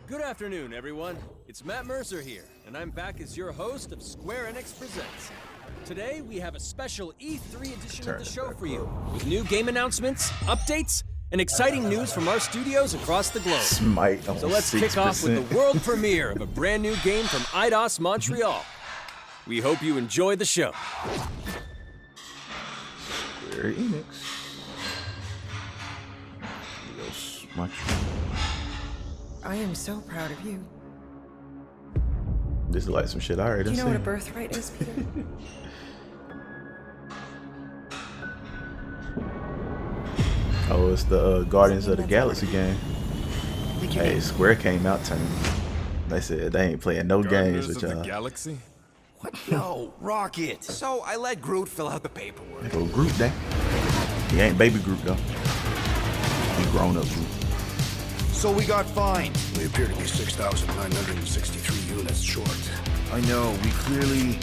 Good afternoon, everyone. It's Matt Mercer here, and I'm back as your host of Square Enix Presents. Today, we have a special E3 edition of the show for you, with new game announcements, updates, and exciting news from our studios across the globe. So let's kick off with the world premiere of a brand new game from Eidos Montreal. We hope you enjoy the show. Square Enix. Deus, Montreal. I am so proud of you. This is like some shit I already Do you know seen. what a birthright is, Peter? Oh, it's the Guardians of the Galaxy game. Hey, Square came out to me. They said they ain't playing no games with y'all. Galaxy? What? No, Rocket. So I let Groot fill out the paperwork. They go Groot day. He ain't baby Groot though. He grown up Groot. So we got fined. We appear to be 6,963 units short. I know, we clearly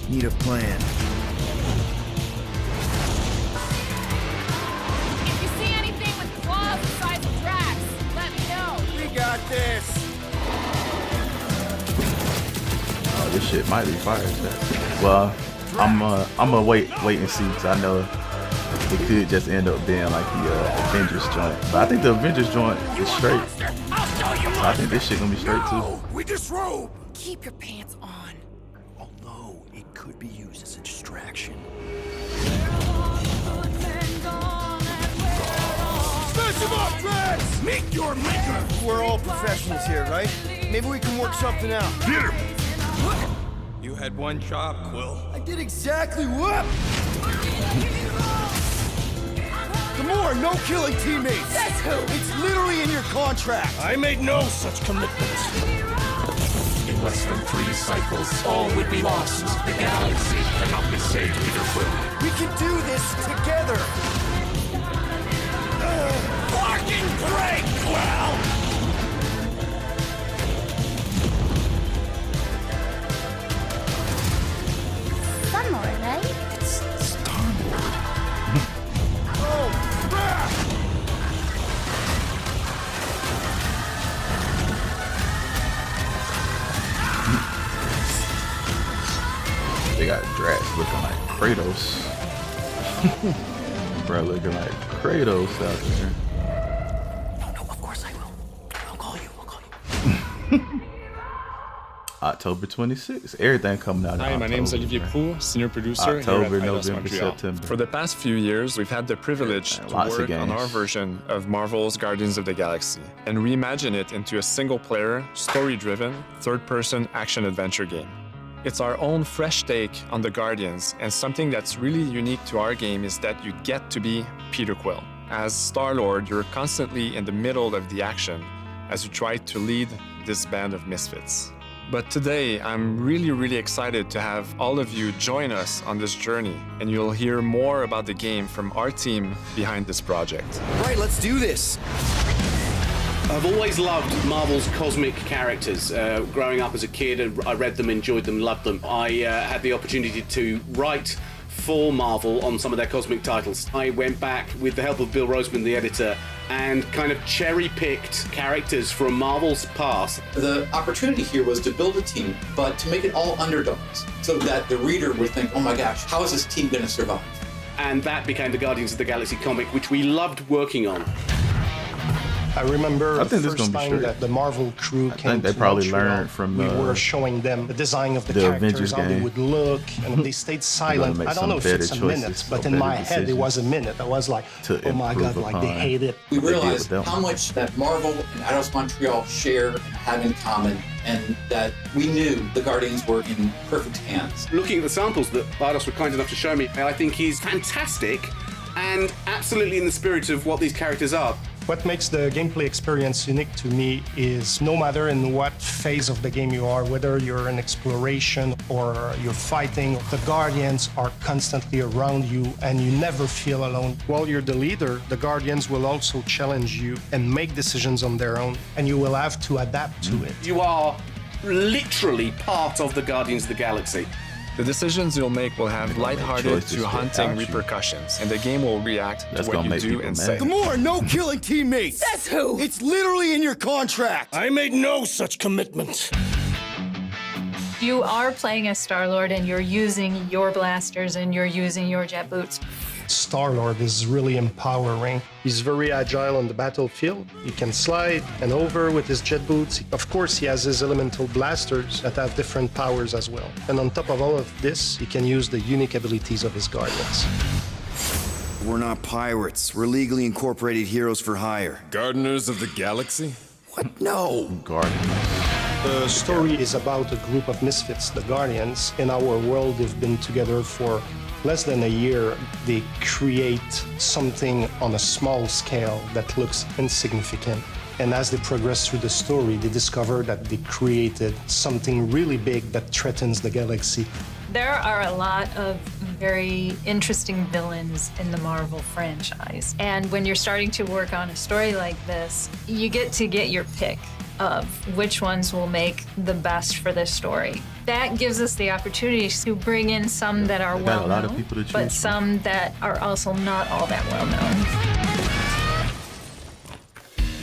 need a plan. If you see anything with claws the size of tracks, let me know. We got this! Oh, this shit might be fire. Well, I'm gonna wait and see, because I know it could just end up being like the Avengers joint. But I think the Avengers joint is straight. So I think this shit gonna be straight too. We disrobe! Keep your pants on. Although it could be used as a distraction. Smash him up, Drax! Meet your maker! We're all professionals here, right? Maybe we can work something out. Peter! You had one job, Quill. I did exactly what? Gamora, no killing teammates! That's who! It's literally in your contract! I made no such commitments. In less than 3 cycles, all would be lost. The galaxy cannot be saved, Peter Quill. We can do this together! Fucking great, Quill! Star-Lord, right? Oh, crap! They got Drax looking like Kratos. Bro, looking like Kratos out there. No, of course I will. I'll call you. October 26th. Everything coming out in Hi, my name is October, Olivier man. Poux, senior producer October, here at Eidos November, Montreal. September. For the past few years, we've had the privilege to lots of work on games. our version of Marvel's Guardians of the Galaxy and reimagine it into a single-player, story-driven, third-person action-adventure game. It's our own fresh take on the Guardians, and something that's really unique to our game is that you get to be Peter Quill. As Star-Lord, you're constantly in the middle of the action as you try to lead this band of misfits. But today, I'm really excited to have all of you join us on this journey, and you'll hear more about the game from our team behind this project. Right, let's do this! I've always loved Marvel's cosmic characters. Growing up as a kid, I read them, enjoyed them, loved them. I had the opportunity to write for Marvel on some of their cosmic titles. I went back with the help of Bill Roseman, the editor, and kind of cherry-picked characters from Marvel's past. The opportunity here was to build a team, but to make it all underdogs, so that the reader would think, oh my gosh, how is this team going to survive? And that became the Guardians of the Galaxy comic, which we loved working on. I remember I the think this first gonna be time straight. that the Marvel crew came think they to probably Montreal. learned from, we were showing them the design of the the characters, Avengers how they game. would look, and they stayed silent. make I don't know some if it's a better minute, choices but or in my better head it was a decisions minute. I was like, to oh my god, improve like they upon hate it. We what they did realized with them. how much that Marvel and Eidos Montreal share and have in common, and that we knew the Guardians were in perfect hands. Looking at the samples that Eidos were kind enough to show me, I think he's fantastic and absolutely in the spirit of what these characters are. What makes the gameplay experience unique to me is no matter in what phase of the game you are, whether you're in exploration or you're fighting, the Guardians are constantly around you and you never feel alone. While you're the leader, the Guardians will also challenge you and make decisions on their own, and you will have to adapt to it. You are literally part of the Guardians of the Galaxy. The decisions you'll make will have lighthearted choices to that hunting out you. repercussions, and the game will react That's to what gonna you make do people and mad. say. Gamora, no killing teammates! Says who? It's literally in your contract! I made no such commitment. You are playing as Star-Lord and you're using your blasters and you're using your jet boots. Star-Lord is really empowering. He's very agile on the battlefield. He can slide and over with his jet boots. Of course, he has his elemental blasters that have different powers as well. And on top of all of this, he can use the unique abilities of his Guardians. We're not pirates. We're legally incorporated heroes for hire. Gardeners of the Galaxy? What? No! Guardians. The story is about a group of misfits, the Guardians. In our world, they've been together for less than a year. They create something on a small scale that looks insignificant. And as they progress through the story, they discover that they created something really big that threatens the galaxy. There are a lot of very interesting villains in the Marvel franchise. And when you're starting to work on a story like this, you get to get your pick of which ones will make the best for this story. That gives us the opportunity to bring in some that are well known, but some that are also not all that well known.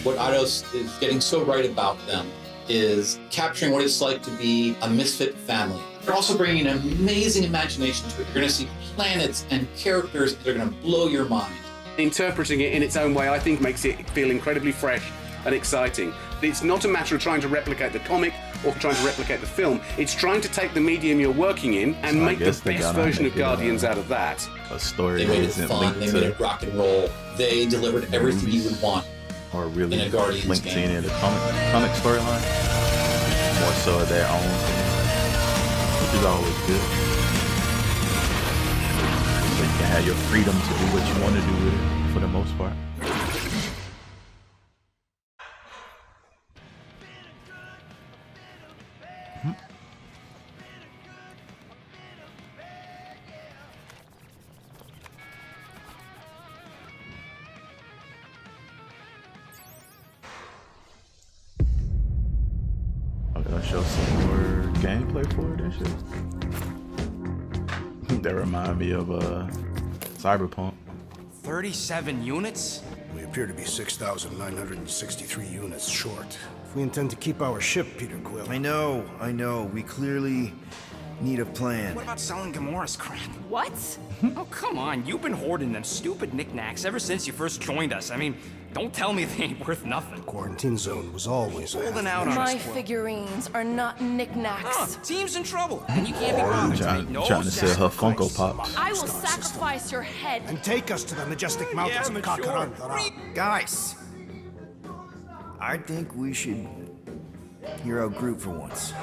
What Eidos is getting so right about them is capturing what it's like to be a misfit family. They're also bringing an amazing imagination to it. You're going to see planets and characters that are going to blow your mind. Interpreting it in its own way, I think, makes it feel incredibly fresh and exciting. It's not a matter of trying to replicate the comic or trying to replicate the film. It's trying to take the medium you're working in and So I make the guess they best gotta version make of it, Guardians out of that. A story They that made it isn't fun, linked they made it to rock and roll. They delivered everything you would want or really in a Guardians linked to game. any of the comic storyline. More so their own thing, which is always good. So you can have your freedom to do what you want to do with it for the most part. I'm gonna show some more gameplay for it and shit. That remind me of Cyberpunk. 37 units? We appear to be 6,963 units short. If we intend to keep our ship, Peter Quill. I know. We clearly need a plan. What about selling Gamora's crap? What? Oh, come on. You've been hoarding them stupid knickknacks ever since you first joined us. I mean, don't tell me they ain't worth nothing. Quarantine zone was always holding out on My us. figurines are not knickknacks. Team's in trouble, and you can't be bothered to make no trying to sell her Funko sacrifice. Pops. I will sacrifice your head. And take us to the majestic mountains of Kakarantara. Guys, I think we should hear out Groot for once.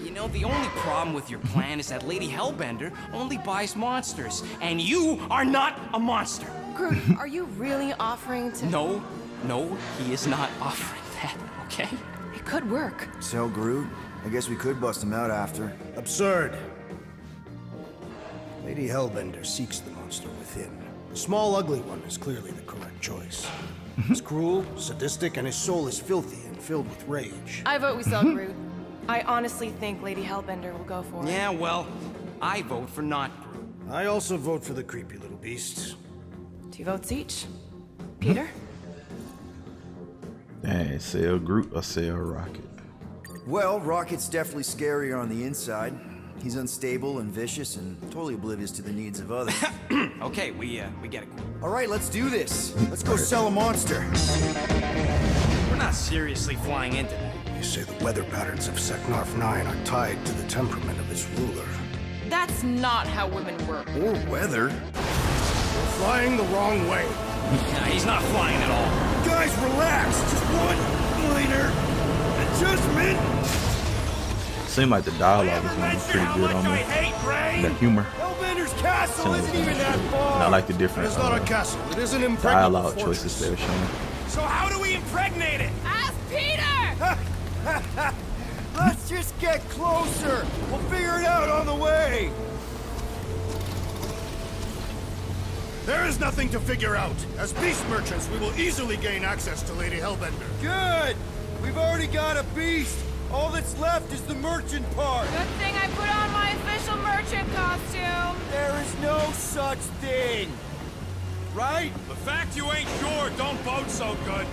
You know, the only problem with your plan is that Lady Hellbender only buys monsters, and you are not a monster. Groot, are you really offering to... No, he is not offering that, okay? It could work. Sell Groot? I guess we could bust him out after. Absurd. Lady Hellbender seeks the monster within. The small, ugly one is clearly the correct choice. He's cruel, sadistic, and his soul is filthy and filled with rage. I vote we sell Groot. I honestly think Lady Hellbender will go for it. Yeah, well, I vote for not Groot. I also vote for the creepy little beast. 2 votes each. Peter? Dang, sell Groot or sell Rocket? Well, Rocket's definitely scarier on the inside. He's unstable and vicious and totally oblivious to the needs of others. Okay, we get it. All right, let's do this. Let's go sell a monster. We're not seriously flying into that. You say the weather patterns of Seknarf 9 are tied to the temperament of its ruler. That's not how women work. Or weather. We're flying the wrong way. Nah, he's not flying at all. Guys, relax. Just one minor adjustment. Seemed like the dialogue was going to be pretty good on the humor. Hellbender's castle isn't even that And far. I like the different It's not a castle. It is an impregnable dialogue fortress. choices they were showing. So how do we impregnate it? Ask Peter! Let's just get closer. We'll figure it out on the way. There is nothing to figure out. As beast merchants, we will easily gain access to Lady Hellbender. Good. We've already got a beast. All that's left is the merchant part. Good thing I put on my official merchant costume. There is no such thing. Right? The fact you ain't sure don't bode so good.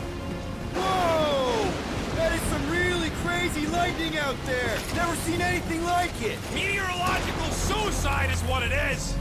Whoa! That is some really crazy lightning out there. Never seen anything like it. Meteorological suicide is what it is.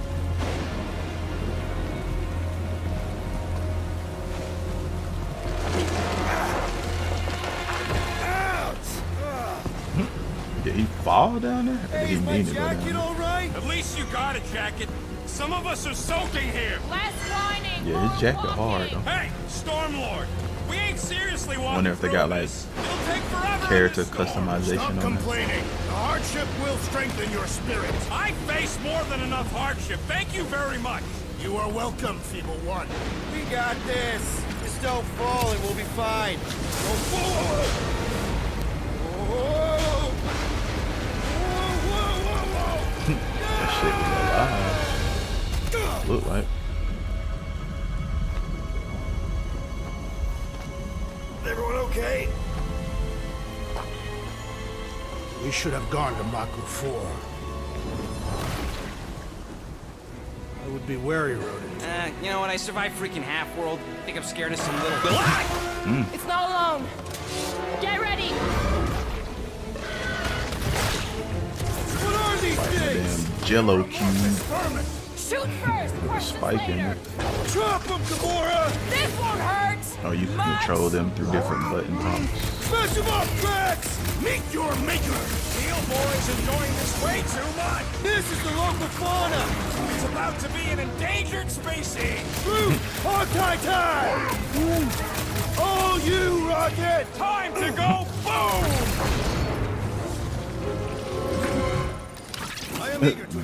Did he fall down there? Or did he Hey, is my mean to go down jacket there? all right? At least you got a jacket. Some of us are soaking here. Less whining. Yeah, his jacket hard though. Hey, Stormlord. We ain't seriously walking Wonder if they got like It'll take forever. character customization Stop on it. complaining. The hardship will strengthen your spirit. I face more than enough hardship. Thank you very much. You are welcome, Feeble One. We got this. Just don't fall and we'll be fine. Go forward. Whoa! That shit was alive. Look like. Everyone okay? We should have gone to Maku 4. I would be wary, Rodent. You know what? I survived freaking Half-World. I think I'm scared of some little... It's not alone. Get ready. What are these things? Damn Jello cube. Shoot first. Questions Spike in later. it. Chop them, Gamora! This won't hurt. Oh, you can control them through different button prompts. Smash them up, Rex! Meet your maker. Steel Boy's enjoying this way too much. This is the local fauna! It's about to be an endangered species. Root! Hawkeye time! Oh, you, Rocket! Time to go boom!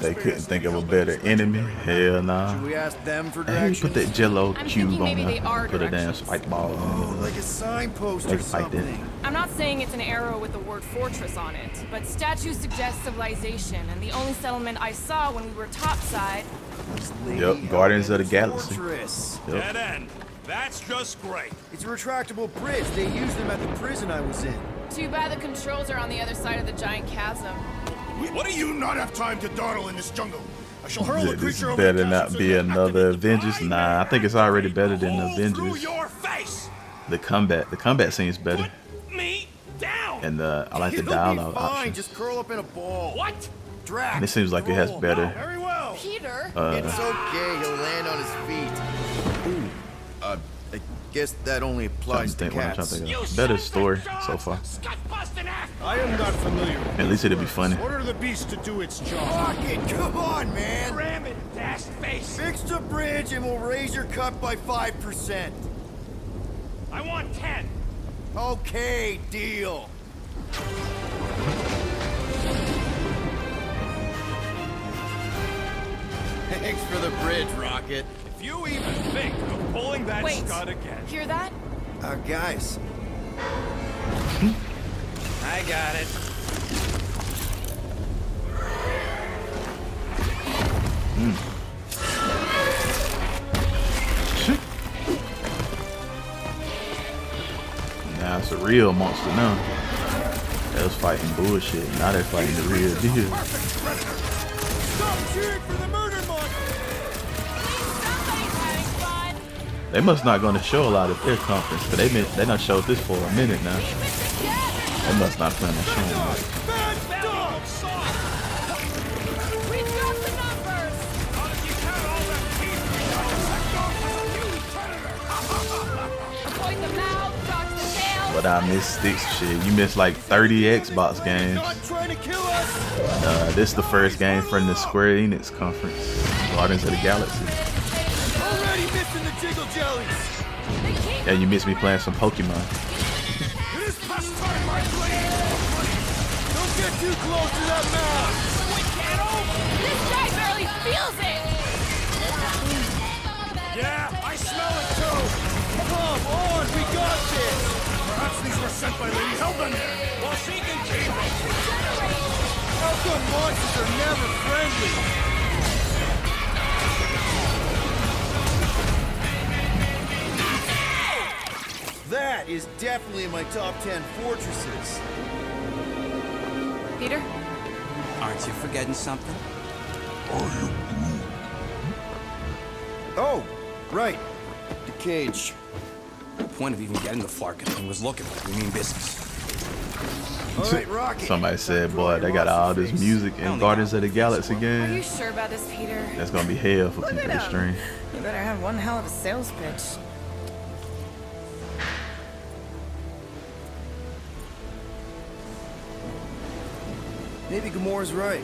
They couldn't think of a better enemy. Hell nah. Should we ask them for Hey, directions? put that Jello I'm cube thinking maybe on they are there. Put a damn directions. spike ball on it. Like a signpost They or can fight that. something. I'm not saying it's an arrow with the word fortress on it, but statues suggest civilization, and the only settlement I saw when we were topside. Yep, Guardians of the Galaxy. Fortress. Yep. Dead end. That's just great. It's a retractable bridge. They used them at the prison I was in. Too bad the controls are on the other side of the giant chasm. What do you not have time to dawdle in this jungle? I shall hurl Yeah, the this creature over the better not chasm be so another activate the Avengers. pride Nah, I think it's already better than hole through Avengers. your face. The combat seems better, Me down. and I like the You'll be dialogue fine. option. Just curl up in a ball. What? Drax. And it seems like it has roll. better. Very well. Peter? It's okay. He'll land on his feet. Ooh. I guess that only applies to What I'm trying to cats. think of. Better story so far. I am not familiar with At least it'll be funny. Order the beast to do its job. Rocket, come on, man. Ram it, dash face. Fix the bridge and we'll raise your cut by 5%. I want 10. Okay, deal. Thanks for the bridge, Rocket. If you even think of pulling that Wait. scud again. Hear that? Guys. I got it. Now it's a real monster now. They was fighting bullshit. Now they're fighting the real deal. Stop cheering for the murder monster. Somebody's having fun. They must not going to show a lot at their conference, but they done showed this for a minute now. They must not plan on showing that. Bad dog. We've got the numbers. Avoid the mouth, dodge the tail. But I missed sticks shit. You missed like 30 Xbox games. Not trying to kill us. This the first game from the Square Enix conference, Guardians of the Galaxy. Already missing the jiggle jellies. Yeah, you missed me playing some Pokemon. It is past time, my blade. Don't get too close to that mouth. This guy barely feels it. Yeah, I smell it too. Come on, we got this. Perhaps these were sent by Lady Hellbender. Well, she can keep them. How come monsters are never friendly? That That is definitely in my top 10 fortresses. Peter? Aren't you forgetting something? Oh, right. The cage. The point of even getting the Flarkin thing was looking like we mean business. All right, Rocket. Somebody said, boy, they got all this music in Guardians of the Galaxy Are you game. sure about this, Peter? That's gonna be hell for Look people at to stream. You better have one hell of a sales pitch. Maybe Gamora's right.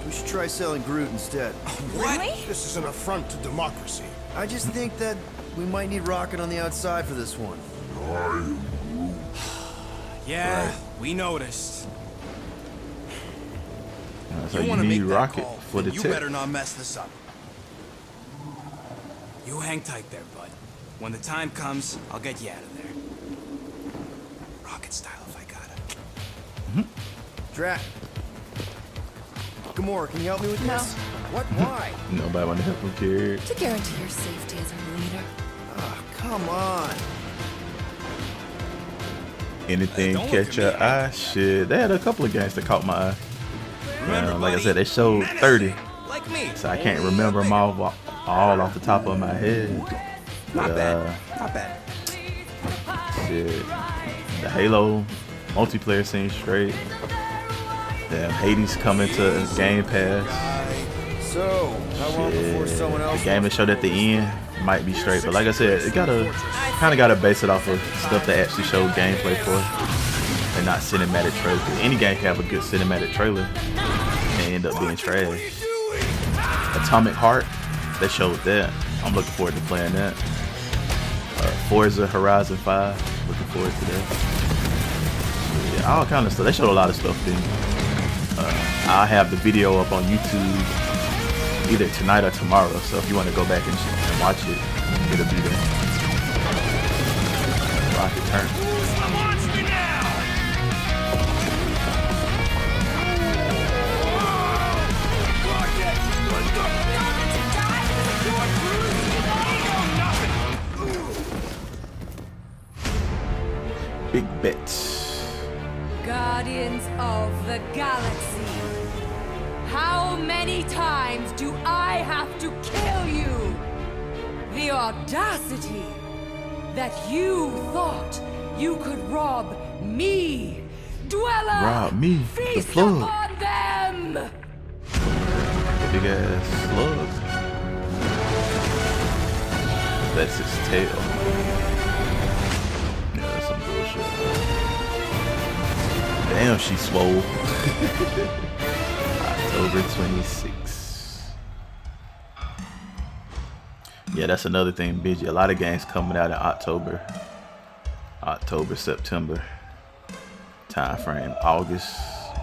We should try selling Groot instead. What? This is an affront to democracy. I just think that we might need Rocket on the outside for this one. Yeah, we noticed. So you need Rocket for the You tech. better not mess this up. You hang tight there, bud. When the time comes, I'll get you out of there. Rocket style if I gotta. Drat. Gamora, can you help me with this? What? Why? Nobody want to help him carry it. To guarantee your safety as a leader. Ah, come on. Anything catch your eye? Shit, they had a couple of games that caught my eye. Like I said, they showed 30, so I can't remember them all off the top of my head. Not But, bad. Not bad. Shit, the Halo multiplayer seems straight. Damn, Hades coming to Game Pass. So, how long before someone else? The game that showed at the end might be straight, but like I said, it kind of gotta base it off of stuff that actually showed gameplay for, and not cinematic trailers. Any game can have a good cinematic trailer and end up being trash. Atomic Heart, they showed that. I'm looking forward to playing that. Forza Horizon 5, looking forward to that. Yeah, all kind of stuff. They showed a lot of stuff then. I'll have the video up on YouTube either tonight or tomorrow, so if you want to go back and watch it, it'll be there. Rocket turn. Big bets. Guardians of the Galaxy. How many times do I have to kill you? The audacity that you thought you could rob me, Dweller! Rob me, the Feast plug. upon them! Big ass slug. That's his tail. Yeah, that's some bullshit. Damn, she swole. October 26th. Yeah, that's another thing, busy. A lot of games coming out in October, September time frame. August,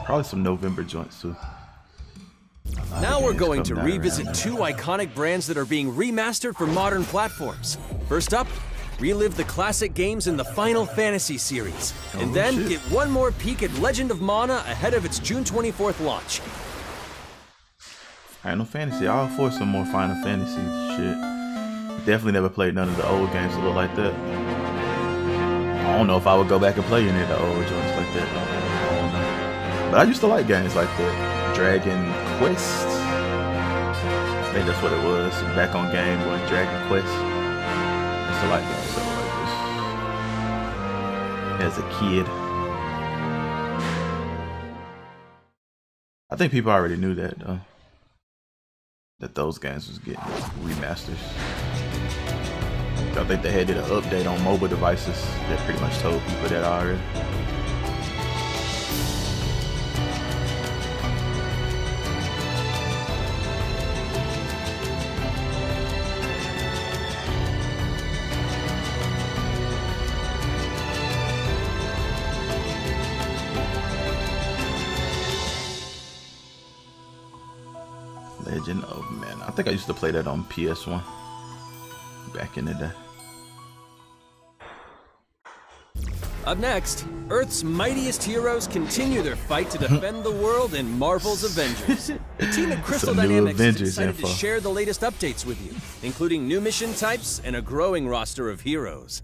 probably some November joints too. Now we're going to revisit two iconic brands that are being remastered for modern platforms. First up, relive the classic games in the Final Fantasy series. And then get one more peek at Legend of Mana ahead of its June 24th launch. Final Fantasy, all for some more Final Fantasy shit. Definitely never played none of the old games that look like that. I don't know if I would go back and play any of the old joints like that. I don't know. But I used to like games like that. Dragon Quest. I think that's what it was. Back on Game Boy, Dragon Quest. I used to like games like this. As a kid. I think people already knew that though. That those games was getting remasters. I think they had did an update on mobile devices that pretty much told people that already. Legend of Mana. I think I used to play that on PS1 back in the day. Up next, Earth's mightiest heroes continue their fight to defend the world in Marvel's Avengers. The team at Crystal Some new Dynamics is Avengers excited info. to share the latest updates with you, including new mission types and a growing roster of heroes.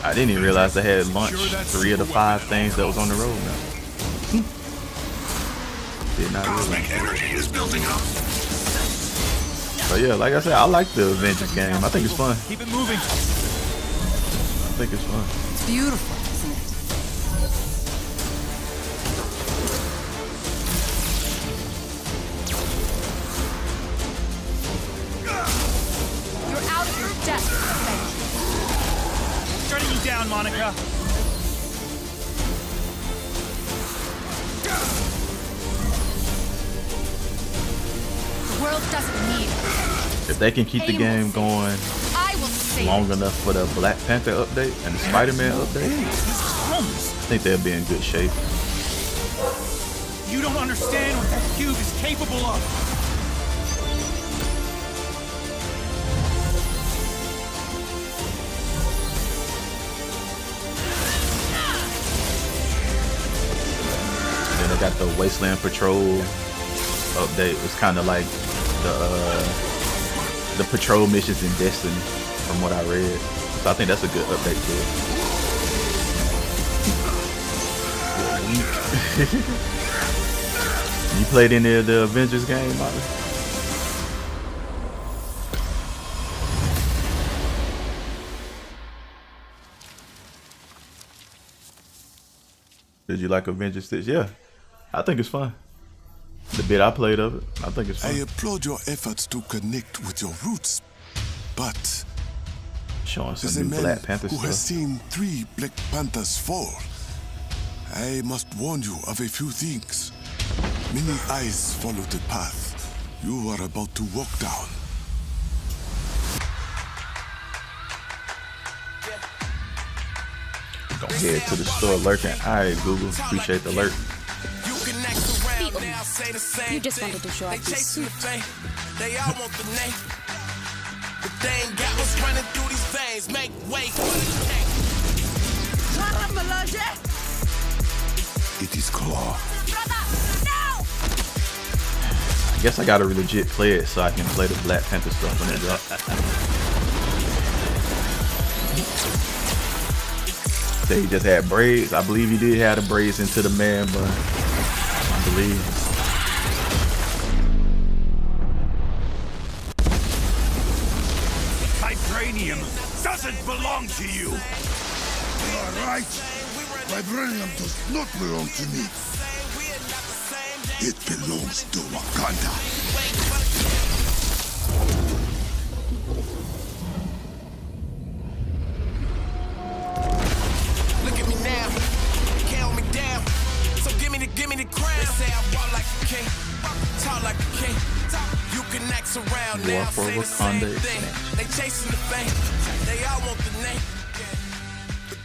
I didn't even realize they had launched 3 of the 5 things that was on the roadmap. Did not realize. Energy is building up. But yeah, like I said, I like the Avengers game. I think it's fun. Keep it moving. I think it's fun. It's beautiful, isn't it? You're out of your depth, Avengers. Shutting you down, Monica. The world doesn't need. If they can keep the game going I will save long enough for the Black Panther update and the Spider-Man update, I think they'll be in good shape. You don't understand what that cube is capable of. Then they got the Wasteland Patrol update. It's kind of like the patrol missions in Destiny, from what I read. So I think that's a good update to it. You played any of the Avengers game, Molly? Did you like Avengers 6? Yeah, I think it's fun. The bit I played of it, I think it's fun. I applaud your efforts to connect with your roots, but showing as a some new man Black Panther who stuff. has seen 3 Black Panthers fall, I must warn you of a few things. Many eyes follow the path you are about to walk down. Go head to the store lurking. Alright, Google, appreciate the alert. You just wanted to show off your suit. They all want the name. But they ain't got what's running through these veins. Make way for the It is Claw. I guess I gotta legit play it so I can play the Black Panther stuff when it drops. Say he just had braids. I believe he did have the braids into the man bun. I believe. Vibranium doesn't belong to you. You are right. Vibranium does not belong to me. It belongs to Wakanda. Look at me now, count me down. So give me the crown. They say I walk like a king, talk like a king. You can act around War now, for say the same Wakanda thing. They chasing the fame, they all want the name.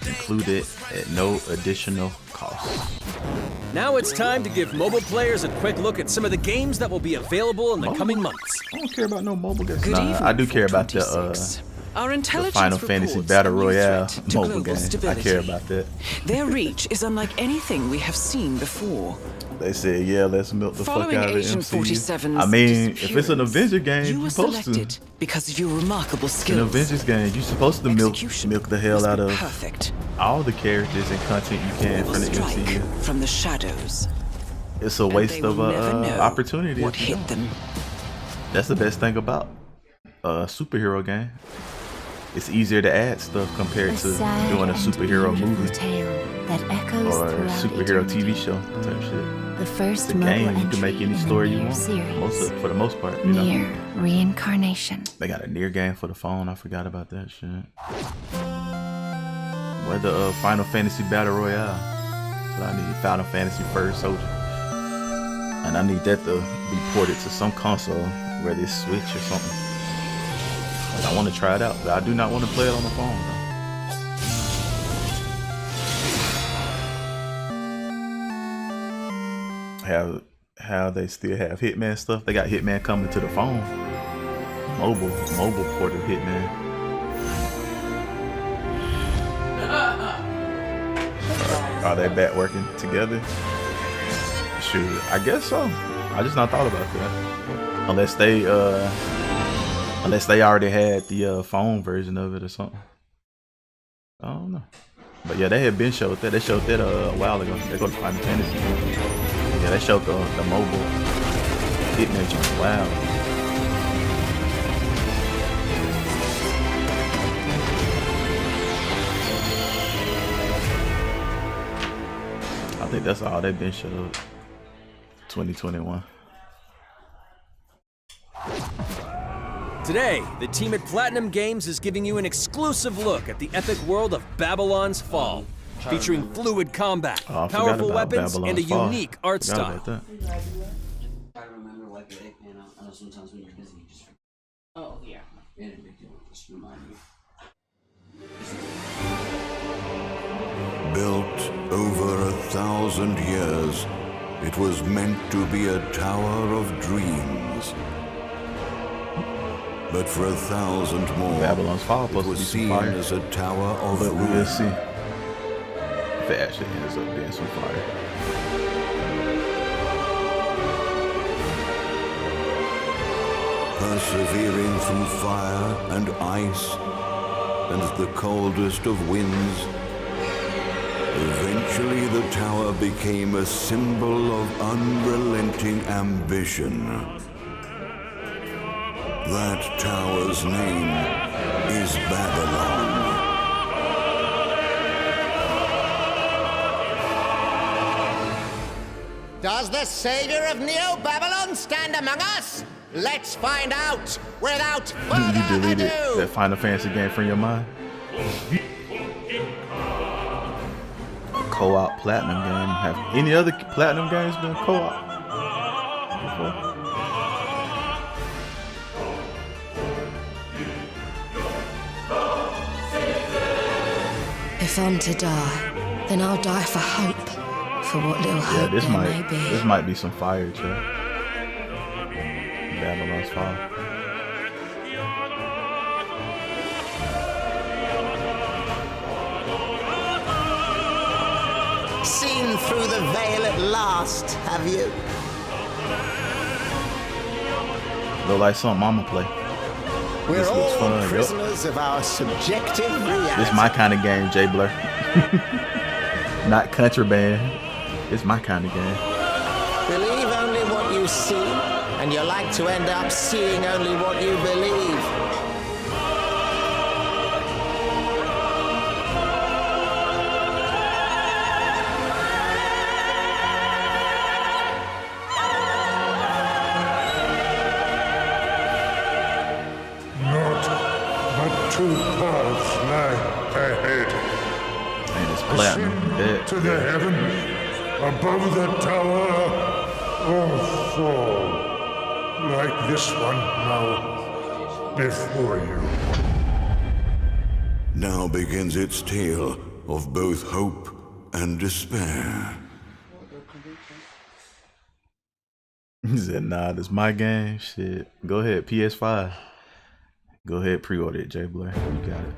Included at no additional cost. Now it's time to give mobile players a quick look at some of the games that will be available in the coming months. I don't care about no mobile games. Good Nah, evening, I do care about the Our intelligence Final Fantasy reports Battle a new Royale threat to mobile global game. I stability. care about that. Their reach is unlike anything we have seen before. They said, yeah, let's milk the Following fuck out of Agent MCU. 47's I mean, if it's an Avenger game, You you're were supposed to. selected because of your remarkable It's an skills. Avengers game. You're supposed to milk the hell out of perfect. all the characters and content you can from the Strike MCU. from the shadows. It's a And waste they of will never know opportunity. what if you hit don't. them. That's the best thing about a superhero game. It's easier to add stuff compared to doing a superhero movie that echoes or throughout superhero TV show type shit. The first The mobile game, you can make entry any in the story you Nier want. series. For the most part, you know. Nier Reincarnation. They got a Nier game for the phone. I forgot about that shit. Where the Final Fantasy Battle Royale. So I need Final Fantasy First Soldier. And I need that to be ported to some console, whether it's Switch or something. Like, I want to try it out, but I do not want to play it on the phone though. How they still have Hitman stuff. They got Hitman coming to the phone. Mobile ported Hitman. Are they back working together? Shoot, I guess so. I just not thought about that. Unless they already had the phone version of it or something. I don't know. But yeah, they had been showed that. They showed that a while ago. They go to Final Fantasy. Yeah, they showed the mobile Hitman joint. Wow. I think that's all they've been showed. 2021. Today, the team at Platinum Games is giving you an exclusive look at the epic world of Babylon's Fall, featuring fluid combat, powerful weapons, and a unique art style. I remember like the Eggman. I know sometimes when you're busy, you just. Oh yeah. Yeah, big deal. Just remind me. Built over 1,000 years, it was meant to be a tower of dreams. But for 1,000 more, Babylon's Fall it was seen as a tower of but ruin. we'll see if it actually ends up being some fire. Persevering through fire and ice and the coldest of winds, eventually the tower became a symbol of unrelenting ambition. That tower's name is Babylon. Does the savior of Neo Babylon stand among us? Let's find out without further You deleted ado. that Final Fantasy game from your mind? Co-op Platinum game. Have any other Platinum games been co-op before? If I'm to die, then I'll die for hope. For what little hope This there may be. might be some fire, chat. Babylon's Fall. Seen through the veil at last, have you? Look like something I'ma play. We're This looks all fun. Yup. prisoners of our subjective reality. This my kind of game, J Blur. Not contraband. It's my kind of game. Believe only what you see, and you're like to end up seeing only what you believe. Not but two paths lie ahead. And it's platinum. Ascend to the heavens above the tower, or fall like this one now before you. Now begins its tale of both hope and despair. He said, nah, this my game. Shit. Go ahead, PS5. Go ahead, pre-order it, J Blur. You got it.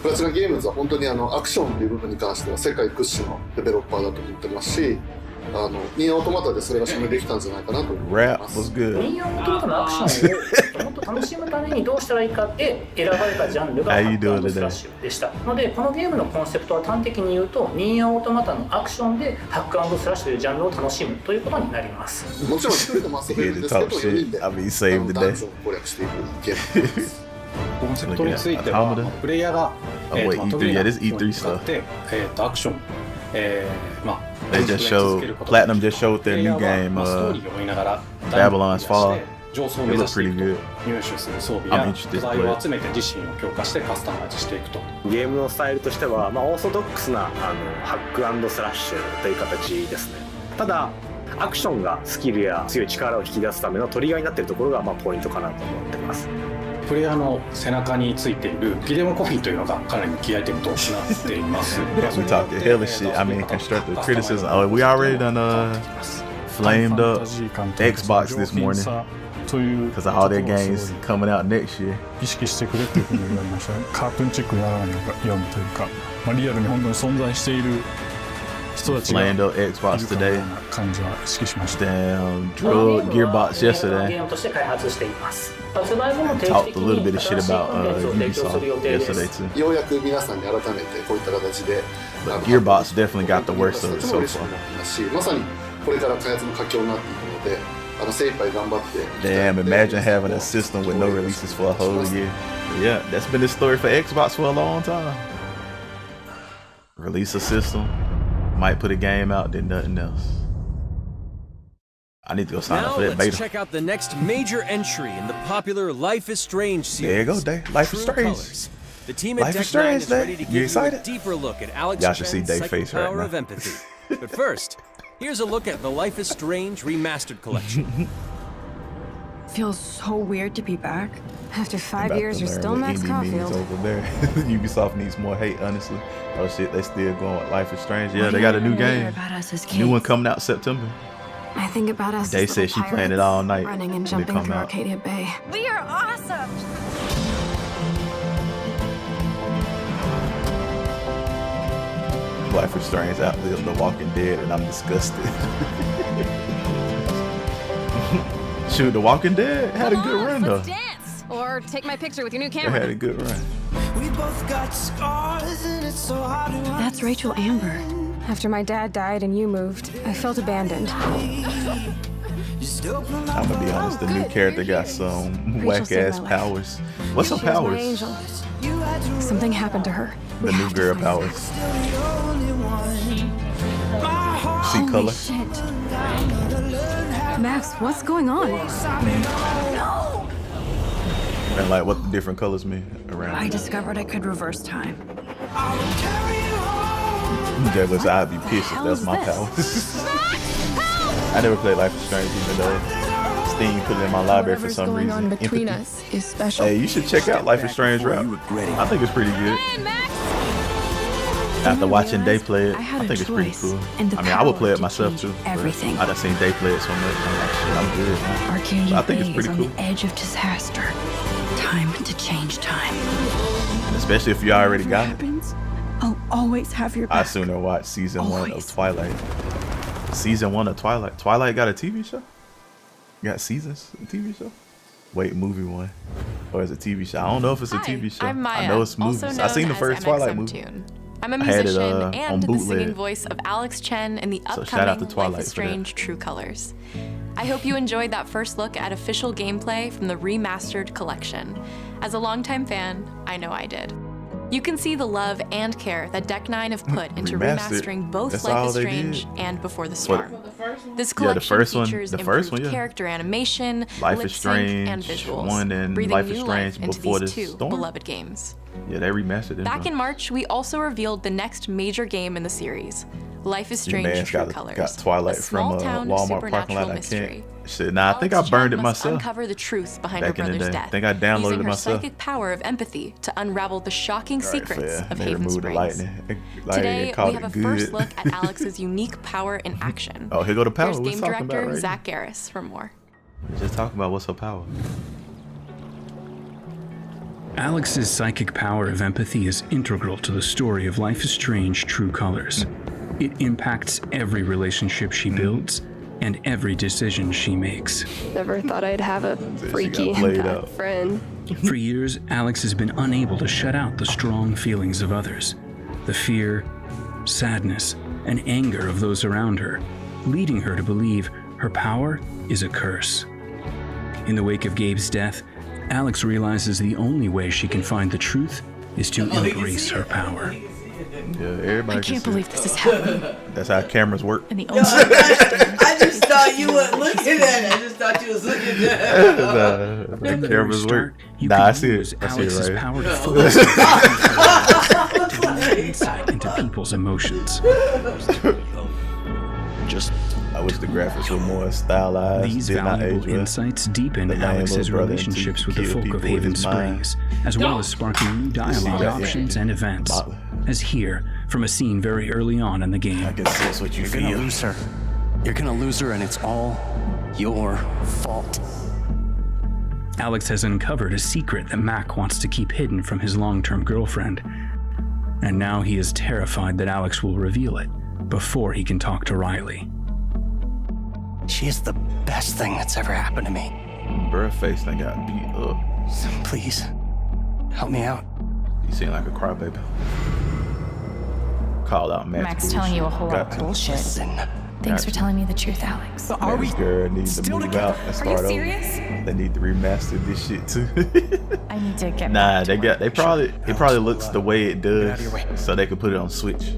プラチナゲームズは本当にアクションという部分に関しては世界屈指のデベロッパーだと思ってますし、ニーアオートマタでそれが証明できたんじゃないかなと思います。Rap was good. ニーアオートマタのアクションをもっと楽しむためにどうしたらいいかって選ばれたジャンルがハック&スラッシュでしたので、このゲームのコンセプトは端的に言うとニーアオートマタのアクションでハック&スラッシュというジャンルを楽しむということになります。もちろん一人でも遊べるんですけど、4人でダンジョンを攻略していくゲームです。コンセプトについてはプレイヤーが得意なものに使ってアクション They just showed Platinum just showed their new game, Babylon's Fall. It looks pretty good. I'm interested. 素材を集めて自身を強化してカスタマイズしていくと。ゲームのスタイルとしては、オーソドックスなハック&スラッシュという形ですね。ただアクションがスキルや強い力を引き出すためのトリガーになっているところがポイントかなと思っています。プレイヤーの背中についているギレムコピーというのがかなりキーアイテムとなっています。We talked hell of shit. I mean, constructive criticism. Oh, we already done flamed up Xbox this morning because of all their games coming out next year. 意識してくれっていうふうに言われました。カートゥーンチェックやらないようにというか、リアルに本当に存在している Lando Xbox today. 感じは意識しました。 Damn, drilled Gearbox ゲ yesterday. ームとして開発しています。発売後も定期 Talked 的 a little bit に of shit 新しい about コンテンツを提供する予定です。 yesterday too. ようやく皆さんに改めてこういった形で But Gearbox definitely got the worst of it so 嬉しく far. なってますし、まさにこれから開発の佳境になっていくので、精一杯頑張って。 Damn, imagine having a system with no releases for a whole year. Yeah, that's been the story for Xbox for a long time. Release a system, might put a game out, then nothing else. I need to go sign up for that Now let's beta. check out the next major entry in the popular Life is Strange series. There you go, Dave. Life is True Strange. Colors. The team at Life is Deck 9 is Strange, ready to Dave. give You you a excited? deeper look at Alex Y'all should see Chen's Dave's psychic face right power now. of empathy. But first, here's a look at the Life is Strange Remastered collection. Feels so weird to be back. After I'm 5 about years, to you're learn still what Max indie means Caulfield. over there. Ubisoft needs more hate, honestly. Oh shit, they still going with Life is Strange. Yeah, they got a new game. About us as New one kids. coming out September. I think about us They as said little she playing it pirates, all night running and when it jumping come through out. Arcadia Bay. We are awesome. Life is Strange outlived The Walking Dead, and I'm disgusted. Shoot, The Walking Dead had a good run though. Let's dance or take my picture with your new They camera. had a good run. We both got scars and it's so hard to That's Rachel Amber. After my dad died and you moved, I felt abandoned. I'm gonna be honest, the new character got some whack ass powers. What's her She was my powers? angel. Something happened to her. The new girl powers. See color? Shit. Max, what's going on? And like what the different colors mean around. I discovered I could reverse time. Douglas, I'd be pissed if that's my power. I never played Life is Strange even though Steam put it in my library for some reason. On between Empathy. us is special. Hey, you should check out Life is Strange Rap. I think it's pretty good. After watching Day play it, I think it's pretty cool. I mean, I would play it myself too. Everything. I done seen Day play it so much. I'm like, shit, I'm good, man. Arcadia So I think it's Bay pretty is cool. on the edge of disaster. Time to change time. Especially if you already got it. Happens, I'll always have your I back. sooner watch season 1 of Twilight. Season 1 of Twilight. Twilight got a TV show? Got seasons of TV show? Wait, movie one. Or is it TV show? I don't know if it's a TV show. I'm Maya, I know it's movies. also I seen the known first as Twilight MXM movie. Tune. I'm a I had it, musician on and the bootleg. singing voice of Alex Chen in the So shout out to upcoming Twilight Life is for that. Strange True Colors. I hope you enjoyed that first look at official gameplay from the Remastered collection. As a longtime fan, I know I did. You can see the love and care that Deck 9 have put into Remastered. remastering both That's Life all is they Strange did. and Before the What? Storm. This Yeah, collection the first one. features The first improved one, yeah. character animation, Life lip is sync, and Strange visuals, 1 and breathing Life is new Strange life into Before these the two Storm. beloved games. Yeah, they remastered it. Back in March, we also revealed the next major game in the series, Life is Strange man's True got Colors, Twilight a from small-town Walmart parking lot. supernatural I mystery. can't. Shit, nah, I think I Alex burned Chen it must myself. uncover the truth behind her Back in the brother's day. death, I think I downloaded using it her myself. psychic power of empathy to unravel the shocking All right, secrets fair. of They Haven removed the Springs. lightning. Today, called we have it a first good. look at Alex's unique power in action. Oh, here go the power. Here's What's game talking about director right Zach Garris for more. Just talking about what's her power. Alex's psychic power of empathy is integral to the story of Life is Strange True Colors. It impacts every relationship she builds and every decision she makes. Never thought I'd have a freaky empath friend. For years, Alex has been unable to shut out the strong feelings of others, the fear, sadness, and anger of those around her, leading her to believe her power is a curse. In the wake of Gabe's death, Alex realizes the only way she can find the truth is to embrace her power. Yeah, everybody I can't can see believe it. this is happening. That's how cameras work. And the No, I just thought you were looking at it. I just thought you was looking at it. the From the very cameras start, work. you Nah, can I see use it. I see Alex's it right. power to focus to gain insight into people's emotions. I wish the graphics were more stylized. These Did not age valuable well. insights deepen The man Alex's little brother relationships with the killed folk of people with Haven his mind. Springs, as well as sparking new dialogue that? options and events, Butler. as here from a scene very early on in the game. I can sense what you You're feel. gonna lose her. You're gonna lose her, and it's all your fault. Alex has uncovered a secret that Mac wants to keep hidden from his long-term girlfriend, and now he is terrified that Alex will reveal it, before he can talk to Riley. She is the best thing that's ever happened to me. Bruh face done got beat up. So please, help me out. You seem like a crybaby. Call out Max telling you a whole lot of bullshit. Thanks for telling me the truth, Alex. But are we girl needs to move out and start over. They need to remaster this shit too. I need to get nah, it probably looks the way it does, so they could put it on Switch.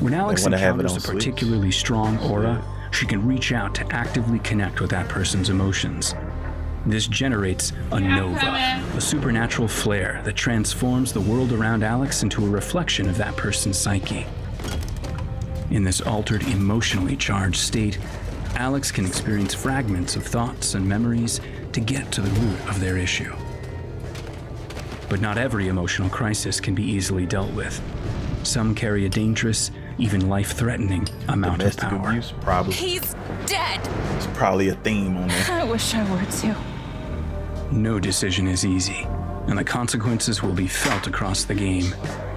When Alex encounters a Switch. particularly strong aura, she can reach out to actively connect with that person's emotions. This generates a nova, a supernatural flare that transforms the world around Alex into a reflection of that person's psyche. In this altered, emotionally charged state, Alex can experience fragments of thoughts and memories to get to the root of their issue. But not every emotional crisis can be easily dealt with. Some carry a dangerous, even life-threatening amount of power. Abuse, probably. He's dead. It's probably a theme on there. I wish I were too. No decision is easy, and the consequences will be felt across the game.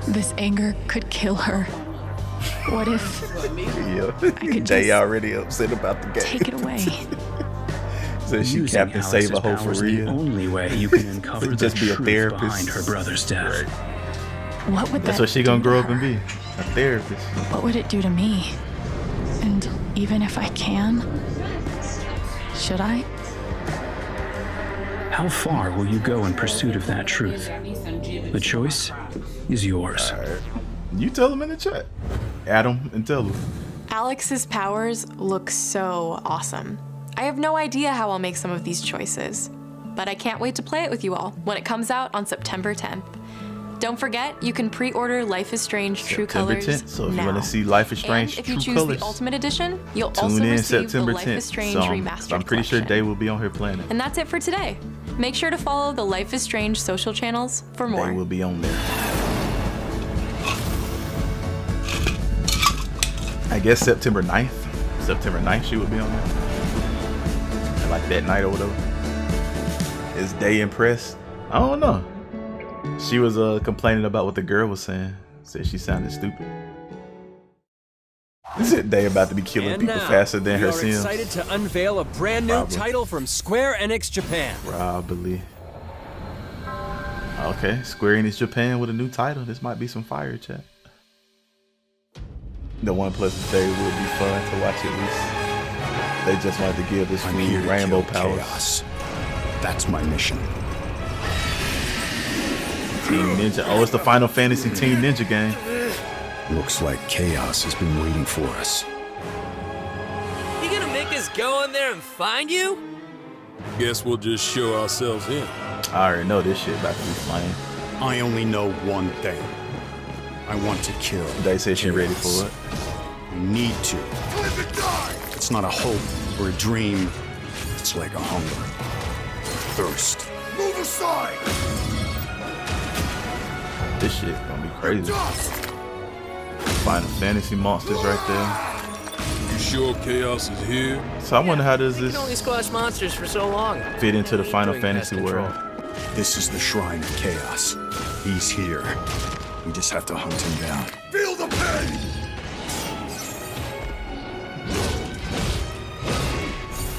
This anger could kill her. What if Jay already upset about the game. take it away? So she Using Captain Save a Hoe for Alex's powers real. The only way you can uncover the Just be a truth therapist behind her brother's death. What would That's that what she gonna grow up and be, a therapist. What would it do to me? And even if I can, should I? How far will you go in pursuit of that truth? The choice is yours. You tell them in the chat. Adam and tell them. Alex's powers look so awesome. I have no idea how I'll make some of these choices, but I can't wait to play it with you all when it comes out on September 10th. Don't forget, you can pre-order Life is Strange True Colors 10th. So if now. you want to see Life is Strange And if you True choose Colors, the Ultimate Edition, you'll tune also in receive September the Life 10th. is Strange So Remastered I'm pretty sure collection. Day will be on here playing it. And that's it for today. Make sure to follow the Life is Strange social channels for more. They will be on there. I guess September 9th. September 9th she would be on there. Like that night or whatever. Is Day impressed? I don't know. She was complaining about what the girl was saying. Said she sounded stupid. Is it Day about to be killing And people now, faster than we her are Sims? excited to unveil a brand new Probably. title from Square Enix Japan. Probably. Okay, Square Enix Japan with a new title. This might be some fire, chat. The One Plus Day will be fun to watch at least. They just wanted to give this fool rainbow powers. Chaos. That's my mission. Team Ninja. Oh, it's the Final Fantasy Team Ninja game. Looks like chaos has been waiting for us. You gonna make us go in there and find you? Guess we'll just show ourselves in. I already know this shit about to be flame. I only know one thing. I want to kill. They said she ready for it. I need to. It's not a hope or a dream. It's like a hunger. Thirst. Move aside! This shit gonna be crazy. Final Fantasy monsters right there. You sure chaos is here? So I wonder how does You this can only squash monsters for so long. fit into the Final Doing Fantasy pest world? control. This is the Shrine of Chaos. He's here. We just have to hunt him down. Feel the pain!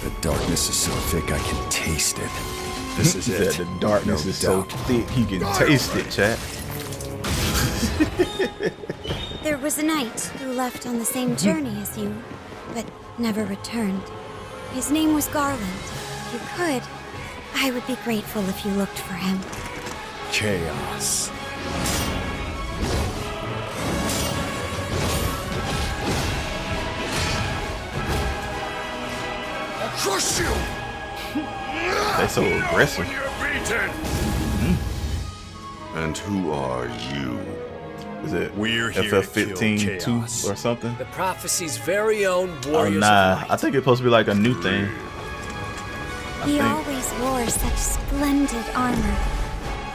The darkness is so thick I can taste it. This is He it. said the darkness No is so doubt. thick he can taste it, chat. There was a knight who left on the same journey as you, but never returned. His name was Garland. If you could, I would be grateful if you looked for him. Chaos. I'll crush you! They so aggressive. And who are you? Is it We're here to FF15 kill 2 chaos. or something? The prophecy's very own Oh warriors nah, of light. I think it's supposed to be like a new thing. He think. always wore such splendid armor,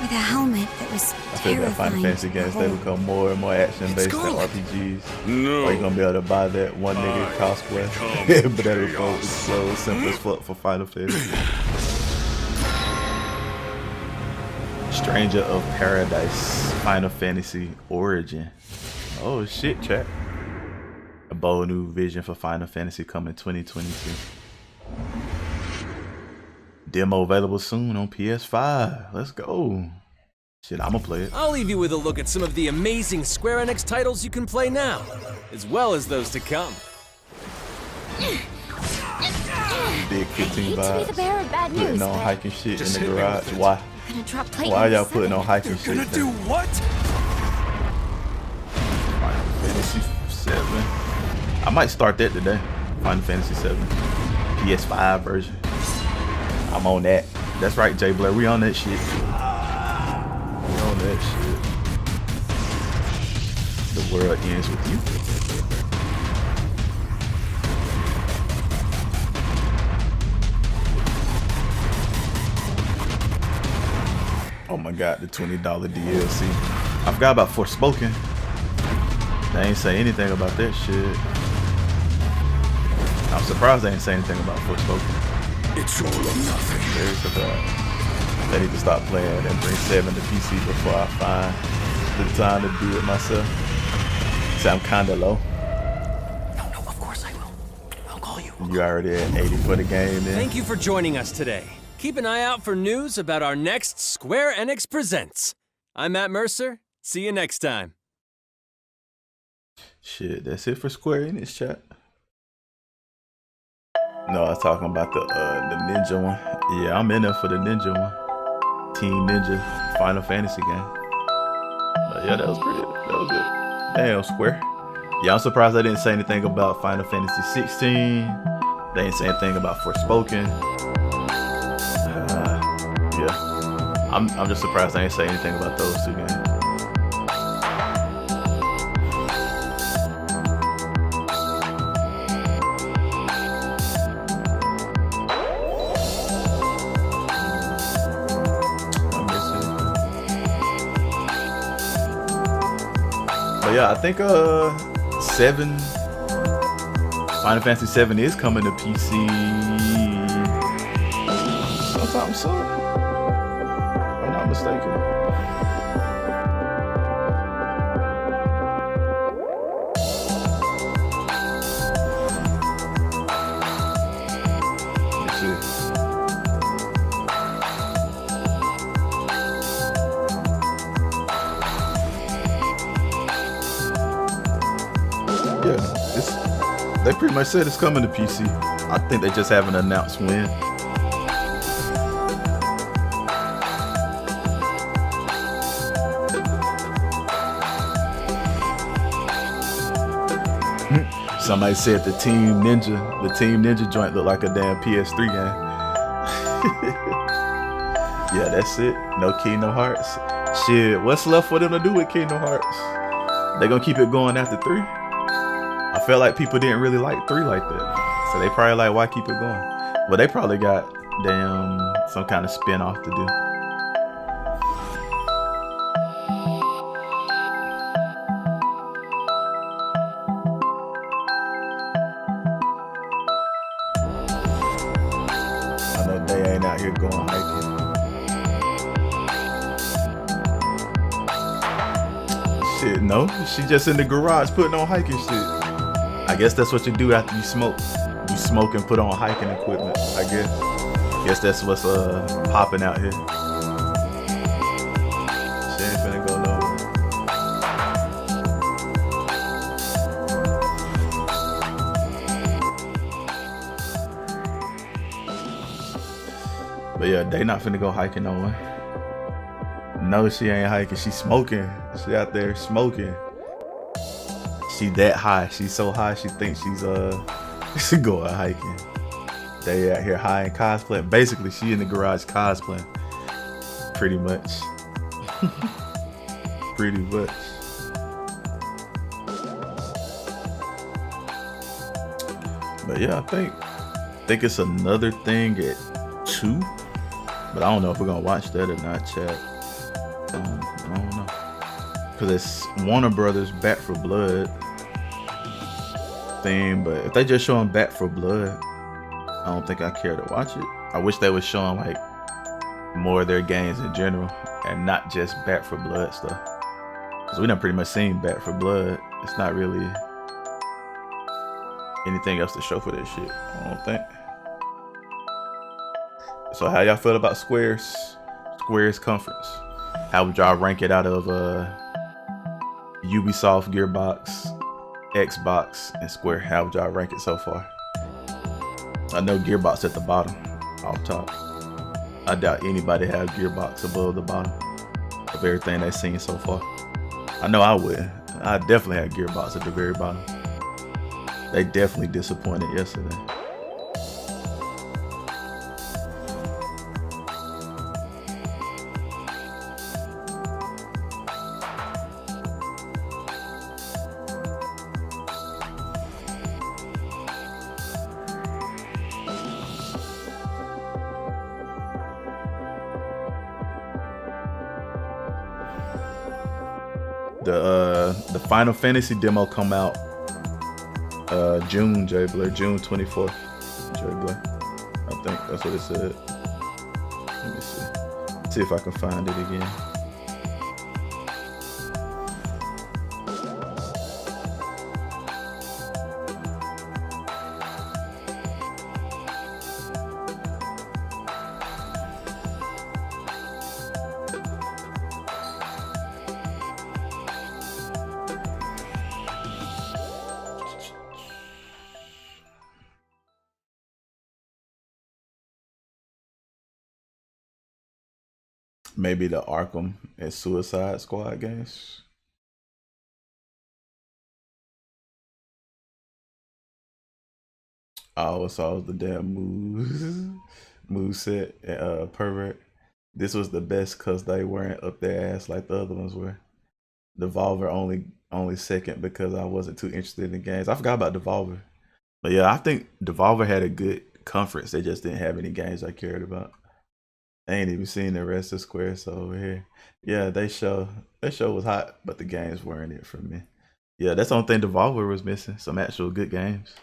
with a helmet that was I feel that Final terrifying. Fantasy games, they become more and more action based than RPGs. No. Or you're gonna be able to buy that one nigga cosplay. But that is so simple as fuck for Final Fantasy. Stranger of Paradise, Final Fantasy Origin. Oh shit, chat. bold new vision for Final Fantasy coming 2022. Demo available soon on PS5. Let's go. Shit, I'ma play it. I'll leave you with a look at some of the amazing Square Enix titles you can play now, as well as those to come. Big 15 The vibes. bearer of bad news, Putting on but hiking shit Just in the hit me garage. with it. Why? I'm gonna drop Clayton Why in y'all a putting on second. hiking shit? Gonna do what? Final Fantasy 7. I might start that today. Final Fantasy 7. PS5 version. I'm on that. That's right, Jay Blair. We on that shit. We on that shit. The world ends with you. Oh my god, the $20 DLC. I forgot about Forspoken. They ain't say anything about that shit. I'm surprised they ain't say anything about Forspoken. It's all or nothing. Very surprised. They need to stop playing and bring 7 to PC before I find the time to do it myself. So I'm kinda low. No, of course I will. I'll call you. You already at 80 for the game then. Thank you for joining us today. Keep an eye out for news about our next Square Enix Presents. I'm Matt Mercer. See you next time. Shit, that's it for Square Enix chat. No, I was talking about the ninja one. Yeah, I'm in there for the ninja one. Team Ninja Final Fantasy game. But yeah, that was pretty. That was good. Damn, Square. Yeah, I'm surprised they didn't say anything about Final Fantasy 16. They didn't say anything about Forspoken. Yeah, I'm just surprised they didn't say anything about those two games. But yeah, I think 7 Final Fantasy 7 is coming to PC sometime soon. If I'm not mistaken. Let's see. Yeah, they pretty much said it's coming to PC. I think they just haven't announced when. Somebody said the Team Ninja joint looked like a damn PS3 game. Yeah, that's it. No Kingdom Hearts. Shit, what's left for them to do with Kingdom Hearts? They gonna keep it going after 3? I felt like people didn't really like 3 like that. So they probably like, why keep it going? But they probably got damn some kind of spin-off to do. I know they ain't out here going hiking. Shit, no. She just in the garage putting on hiking shit. I guess that's what you do after you smoke. You smoke and put on hiking equipment, I guess. Guess that's what's popping out here. She ain't finna go nowhere. But yeah, they not finna go hiking nowhere. No, she ain't hiking. She smoking. She out there smoking. She that high. She's so high. She thinks she's going hiking. They out here high and cosplaying. Basically, she in the garage cosplaying. Pretty much. Pretty much. But yeah, I think it's another thing at 2. But I don't know if we're gonna watch that or not, chat. I don't know. Cause it's Warner Brothers Back for Blood theme, but if they just showing Back for Blood, I don't think I care to watch it. I wish they was showing like more of their games in general and not just Back for Blood stuff. Cause we done pretty much seen Back for Blood. It's not really anything else to show for this shit. I don't think. So how y'all feel about Square's conference? How would y'all rank it out of Ubisoft, Gearbox, Xbox, and Square? How would y'all rank it so far? I know Gearbox at the bottom, off top. I doubt anybody have Gearbox above the bottom of everything they've seen so far. I know I would. I definitely had Gearbox at the very bottom. They definitely disappointed yesterday. The Final Fantasy demo come out June 24th. I think that's what it said. Let me see if I can find it again. Maybe the Arkham and Suicide Squad games. Oh, it's all the damn moves set and pervert. This was the best because they weren't up their ass like the other ones were. Devolver only second because I wasn't too interested in games. I forgot about Devolver. But yeah, I think Devolver had a good conference. They just didn't have any games I cared about. I ain't even seen the rest of Square, so over here. Yeah, their show was hot, but the games weren't it for me. Yeah, that's the only thing Devolver was missing. Some actual good games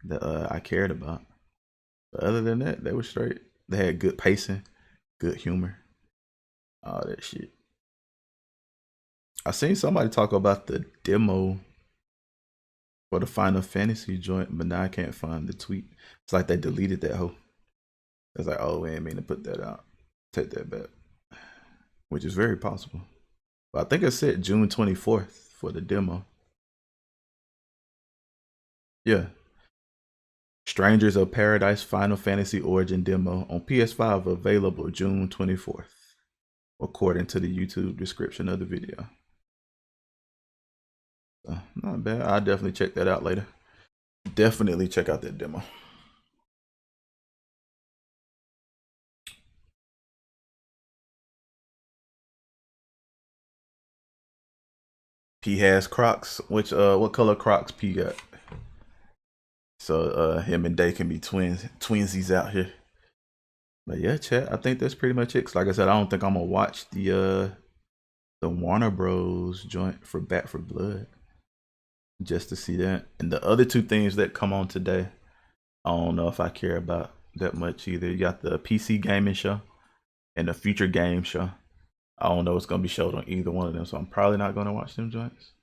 that I cared about. But other than that, they were straight. They had good pacing, good humor, all that shit. I seen somebody talk about the demo for the Final Fantasy joint, but now I can't find the tweet. It's like they deleted that hoe. It's like, oh, we ain't mean to put that out. Take that back, which is very possible. But I think it said June 24th for the demo. Yeah. Strangers of Paradise Final Fantasy Origin demo on PS5 available June 24th, according to the YouTube description of the video. So, not bad. I'll definitely check that out later. Definitely check out that demo. P has Crocs. What color Crocs P got? So him and Day can be twinsies out here. But yeah, chat, I think that's pretty much it. 'Cause like I said, I don't think I'm gonna watch the Warner Bros joint for Back for Blood just to see that. And the other two things that come on today, I don't know if I care about that much either. You got the PC gaming show and the Future Game show. I don't know what's gonna be showed on either one of them, so I'm probably not gonna watch them joints.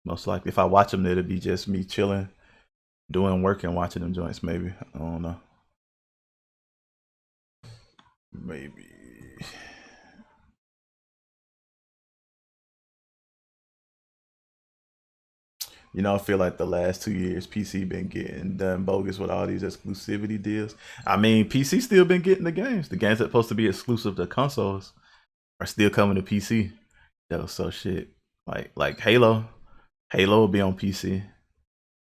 Most likely, if I watch them, it'll be just me chilling, doing work, and watching them joints. Maybe, I don't know. Maybe. You know, I feel like the last 2 years, PC been getting done bogus with all these exclusivity deals. I mean, PC still been getting the games. The games that supposed to be exclusive to consoles are still coming to PC. Though, so shit, like Halo will be on PC.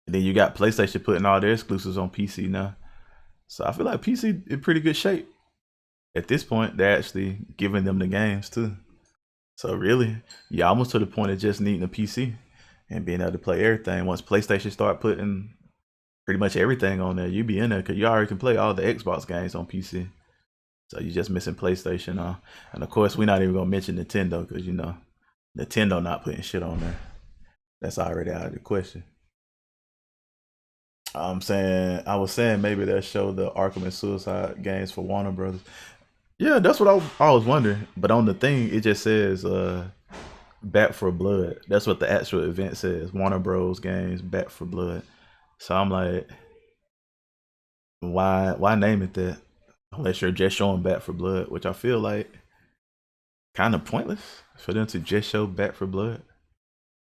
And then you got PlayStation putting all their exclusives on PC now. So I feel like PC in pretty good shape. At this point, they're actually giving them the games too. So really, you're almost to the point of just needing a PC and being able to play everything. Once PlayStation start putting pretty much everything on there, you be in there because you already can play all the Xbox games on PC. So you're just missing PlayStation. And of course, we're not even gonna mention Nintendo because you know Nintendo not putting shit on there. That's already out of the question. I was saying maybe they'll show the Arkham and Suicide games for Warner Brothers. Yeah, that's what I was wondering. But on the thing, it just says Back for Blood. That's what the actual event says. Warner Bros. Games Back for Blood. So I'm like, Why name it that? Unless you're just showing Back for Blood, which I feel like kind of pointless for them to just show Back for Blood.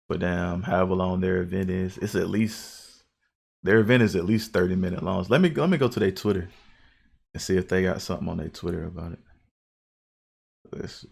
But however long their event is, their event is at least 30-minute long. So let me go to their Twitter and see if they got something on their Twitter about it. Let's see.